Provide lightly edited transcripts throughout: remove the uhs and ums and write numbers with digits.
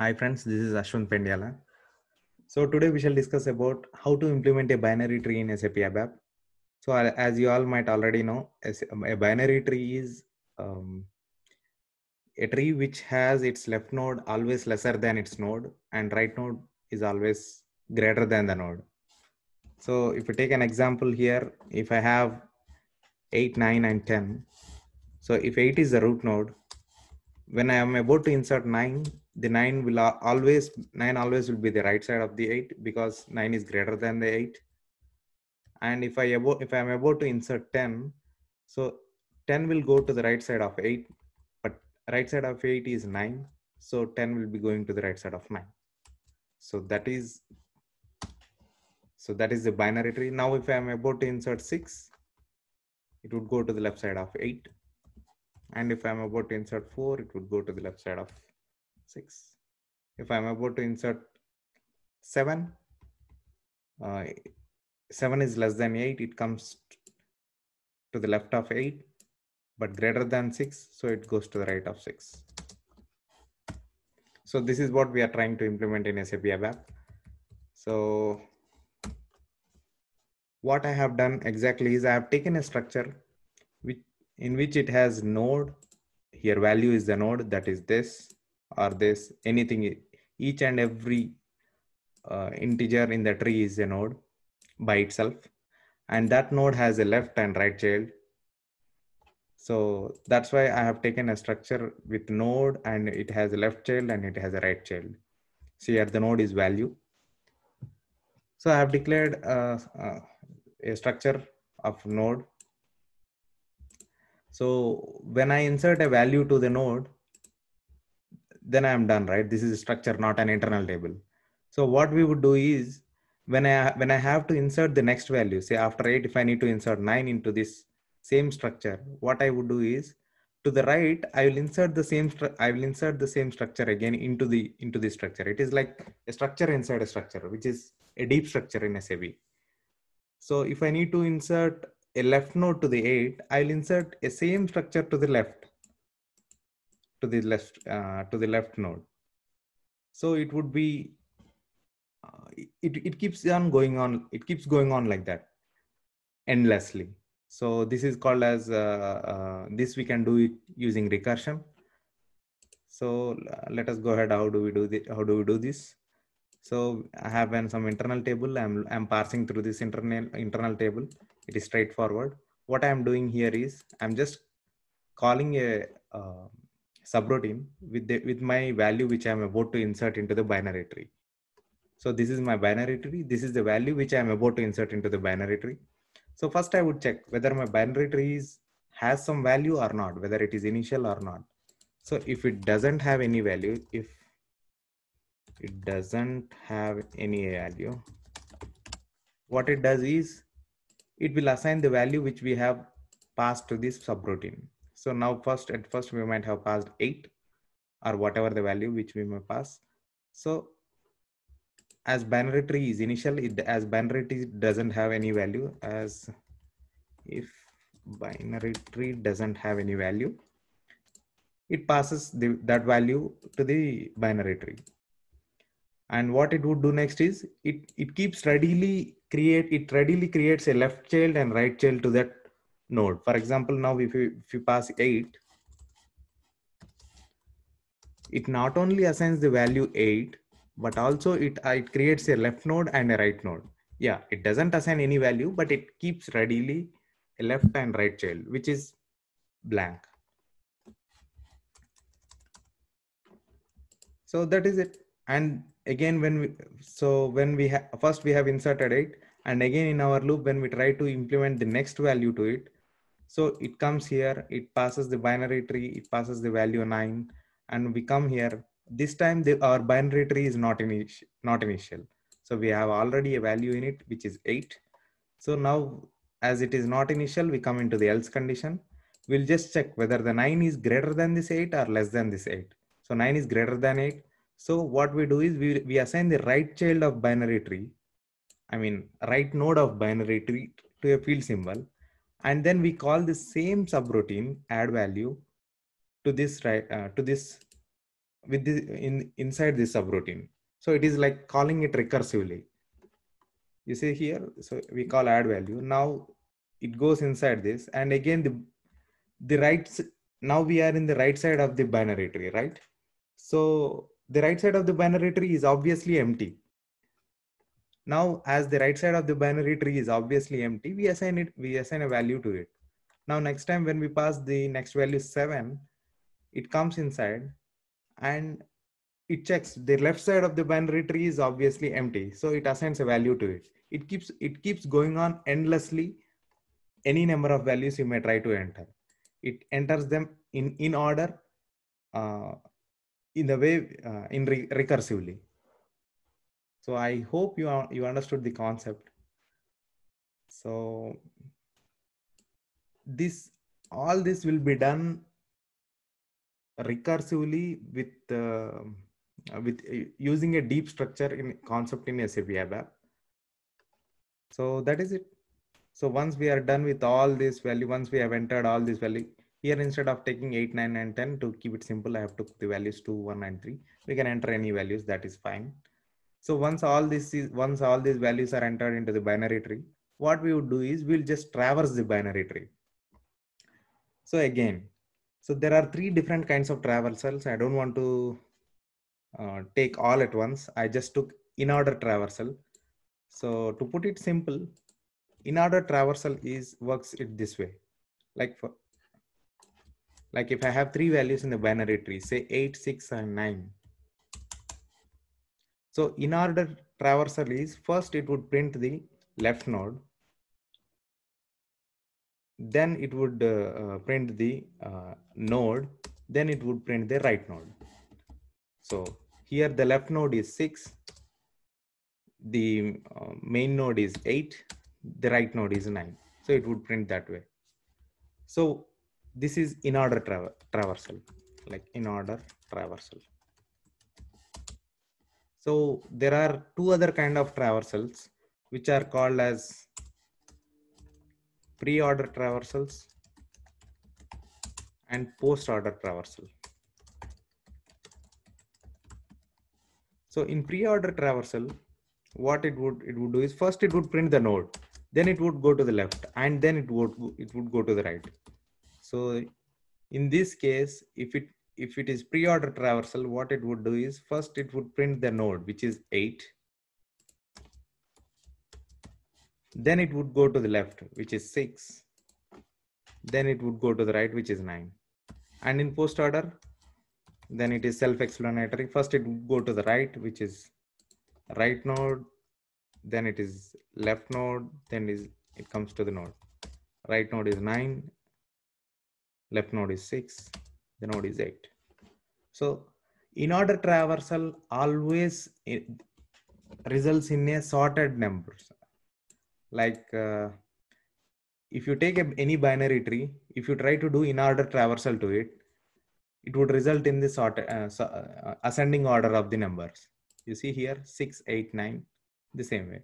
Hi friends, this is Ashwin Pendiala. So today we shall discuss about how to implement a binary tree in SAP ABAP. So as you all might already know, a binary tree is a tree which has its left node always lesser than its node and right node is always greater than the node. So if you take an example here, if I have 8, 9 and 10. So if 8 is the root node, when I am about to insert 9, the 9 will always will be the right side of the 8 because 9 is greater than the 8. And if I am about to insert 10, so 10 will go to the right side of 8, but right side of 8 is 9, so 10 will be going to the right side of 9. So that is the binary tree. Now if I am about to insert 6, it would go to the left side of 8. And if I am about to insert 4, it would go to the left side of 6. If I am about to insert 7, 7 is less than 8, it comes to the left of 8, but greater than 6, so it goes to the right of 6. So this is what we are trying to implement in SAP ABAP. So what I have done exactly is I have taken a structure in which it has node. Here value is the node, that is this or this, anything, each and every integer in the tree is a node by itself, and that node has a left and right child. So that's why I have taken a structure with node and it has a left child and it has a right child. So here the node is value. So I have declared a structure of node. So when I insert a value to the node, then I am done, right? This is a structure, not an internal table. So what we would do is when I have to insert the next value, say after 8, if I need to insert 9 into this same structure, what I would do is to the right, I will insert the same structure again into the structure. It is like a structure inside a structure, which is a deep structure in SAP. So if I need to insert a left node to the 8, I'll insert a same structure to the left node. So it would be it keeps on going on. It keeps going on like that endlessly. So this is called as this we can do it using recursion. So let us go ahead. How do we do this? So I have some internal table. I'm parsing through this internal table. It is straightforward. What I'm doing here is I'm just calling a subroutine with my value which I'm about to insert into the binary tree. So this is my binary tree. This is the value which I'm about to insert into the binary tree. So first I would check whether my binary tree has some value or not, whether it is initial or not. So if it doesn't have any value, what it does is it will assign the value which we have passed to this subroutine. So now at first we might have passed 8 or whatever the value which we may pass. So as binary tree is initial, as binary tree doesn't have any value, as if binary tree doesn't have any value, it passes that value to the binary tree. And what it would do next is it readily creates a left child and right child to that node. For example, now if you pass 8, it not only assigns the value 8, but also it creates a left node and a right node. Yeah, it doesn't assign any value, but it keeps readily a left and right child, which is blank. So that is it. And again, first we have inserted 8, and again in our loop, when we try to implement the next value to it, so it comes here, it passes the binary tree, it passes the value 9, and we come here. This time our binary tree is not initial. So we have already a value in it, which is 8. So now as it is not initial, we come into the else condition. We'll just check whether the 9 is greater than this 8 or less than this 8. So 9 is greater than 8. So what we do is we assign the right child of binary tree, right node of binary tree to a field symbol. And then we call the same subroutine add value to this with this inside this subroutine. So it is like calling it recursively. You see here, so we call add value. Now it goes inside this, and again the now we are in the right side of the binary tree, right? So the right side of the binary tree is obviously empty. Now, as the right side of the binary tree is obviously empty, we assign a value to it. Now, next time when we pass the next value 7, it comes inside and it checks the left side of the binary tree is obviously empty. So it assigns a value to it. It keeps going on endlessly. Any number of values you may try to enter. It enters them in order, uh, in the way, recursively. So I hope you understood the concept. So all this will be done recursively with using a deep structure in concept in SAP ABAP. So that is it. So once we are done with all this value, once we have entered all this value here, instead of taking 8, 9, and 10 to keep it simple, I have took the values 2, 1, and 3. We can enter any values, that is fine. So once all these values are entered into the binary tree, what we would do is we'll just traverse the binary tree. So again, so there are 3 different kinds of traversals. I don't want to take all at once. I just took in order traversal. So to put it simple, in order traversal works it this way. Like if I have 3 values in the binary tree, say 8, 6, and 9. So in order traversal is, first it would print the left node, then it would print the node, then it would print the right node. So here the left node is 6, the main node is 8, the right node is 9. So it would print that way. So this is in order traversal, like in order traversal. So there are 2 other kind of traversals which are called as pre-order traversals and post-order traversal. So in pre-order traversal, what it would do is, first it would print the node, then it would go to the left, and then it would go to the right. So in this case, if it is pre-order traversal, what it would do is, first it would print the node, which is 8, then it would go to the left, which is 6, then it would go to the right, which is 9. And in post order, then it is self-explanatory. First it would go to the right, which is right node, then it is left node, then it comes to the node. Right node is 9, left node is 6, the node is 8. So in order traversal always results in a sorted numbers. Like if you take any binary tree, if you try to do in order traversal to it, it would result in the ascending order of the numbers. You see here 6, 8, 9, the same way.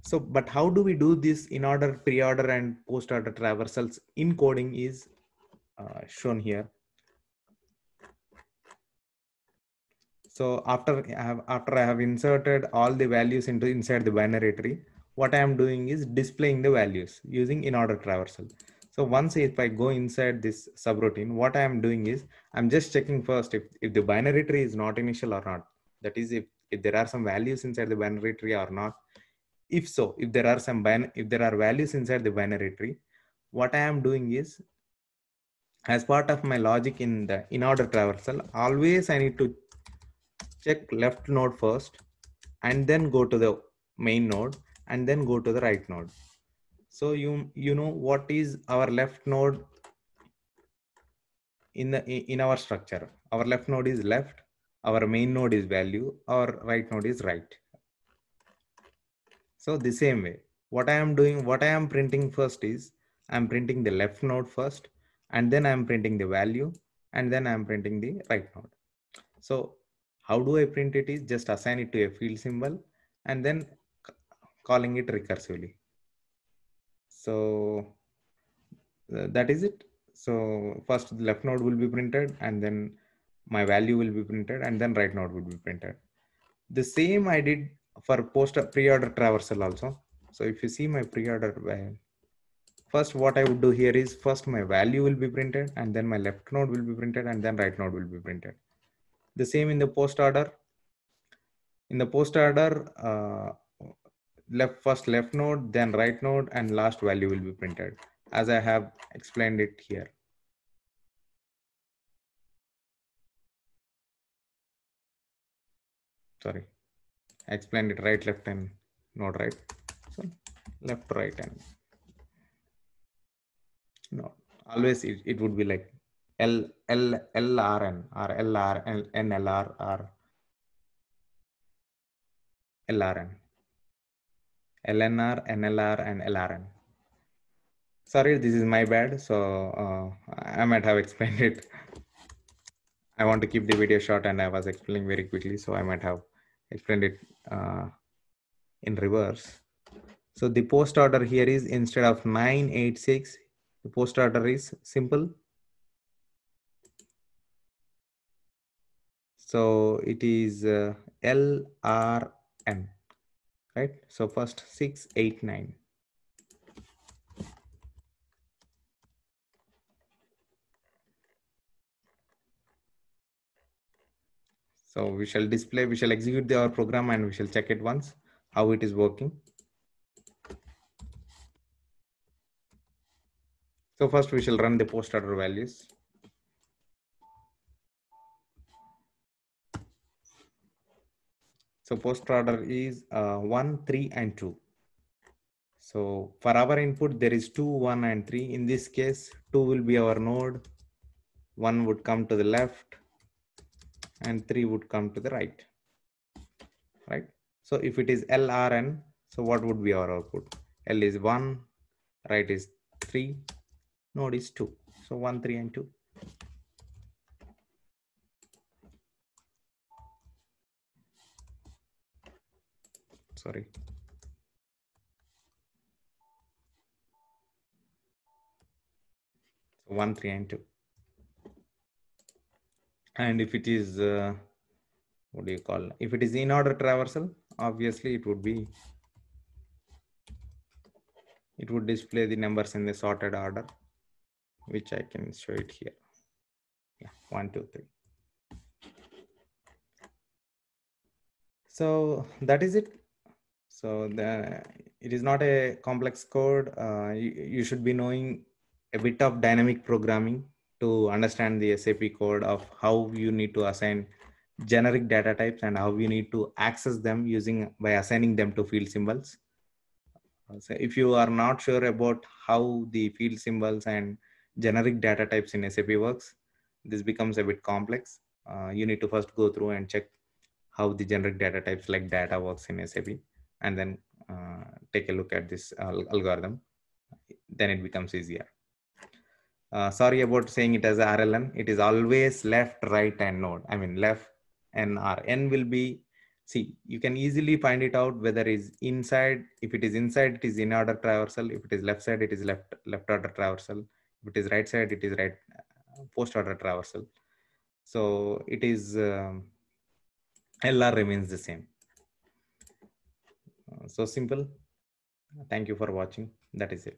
So, but how do we do this in order, pre-order, and post-order traversals in coding is shown here. So after I have inserted all the values inside the binary tree, what I am doing is displaying the values using in order traversal. So once if I go inside this subroutine, what I am doing is I'm just checking first if the binary tree is not initial or not. That is, if there are some values inside the binary tree or not. If so, if there are values inside the binary tree, what I am doing is, as part of my logic in the in order traversal, always I need to check left node first, and then go to the main node, and then go to the right node. So you know what is our left node in our structure. Our left node is left, our main node is value, our right node is right. So the same way, what I am printing first is, I'm printing the left node first, and then I'm printing the value, and then I'm printing the right node. So how do I print it is just assign it to a field symbol and then calling it recursively. So that is it. So first the left node will be printed, and then my value will be printed, and then write node will be printed. The same I did for pre-order traversal also. So if you see my pre-order, first what I would do here is first my value will be printed, and then my left node will be printed, and then right node will be printed. The same in the post order. In the post order, first left node, then right node, and last value will be printed, as I have explained it here. Sorry, I explained it right, left, and node right. So left, right, and no. Always it would be like LRN or LR NLR or LRN. LNR, NLR, and LRN. Sorry, this is my bad. So I might have explained it. I want to keep the video short, and I was explaining very quickly, so I might have explained it in reverse. So the post order here is, instead of 986, the post order is simple. So it is LRN, right? So first 689. So we shall execute our program, and we shall check it once how it is working. So first we shall run the post order values. So post order is 1, 3, and 2. So for our input, there is 2, 1, and 3. In this case, 2 will be our node, 1 would come to the left, and 3 would come to the right. Right? So if it is LRN, so what would be our output? L is 1, right is 3, node is 2. So 1, 3, and 2. Sorry. So 1, 3, and 2. And if it is, what do you call? If it is in order traversal, obviously it would display the numbers in the sorted order, which I can show it here. Yeah, 1, 2, 3. So that is it. So it is not a complex code. You should be knowing a bit of dynamic programming to understand the SAP code of how you need to assign generic data types and how you need to access them by assigning them to field symbols. So if you are not sure about how the field symbols and generic data types in SAP works, this becomes a bit complex. You need to first go through and check how the generic data types like data works in SAP, and then take a look at this algorithm. Then it becomes easier. Sorry about saying it as RLN. It is always left, right, and node. I mean left and R. N will be, see, you can easily find it out whether it is inside. If it is inside, it is in order traversal. If it is left side, it is left order traversal. If it is right side, it is right post order traversal. So it is LR remains the same. So simple. Thank you for watching. That is it.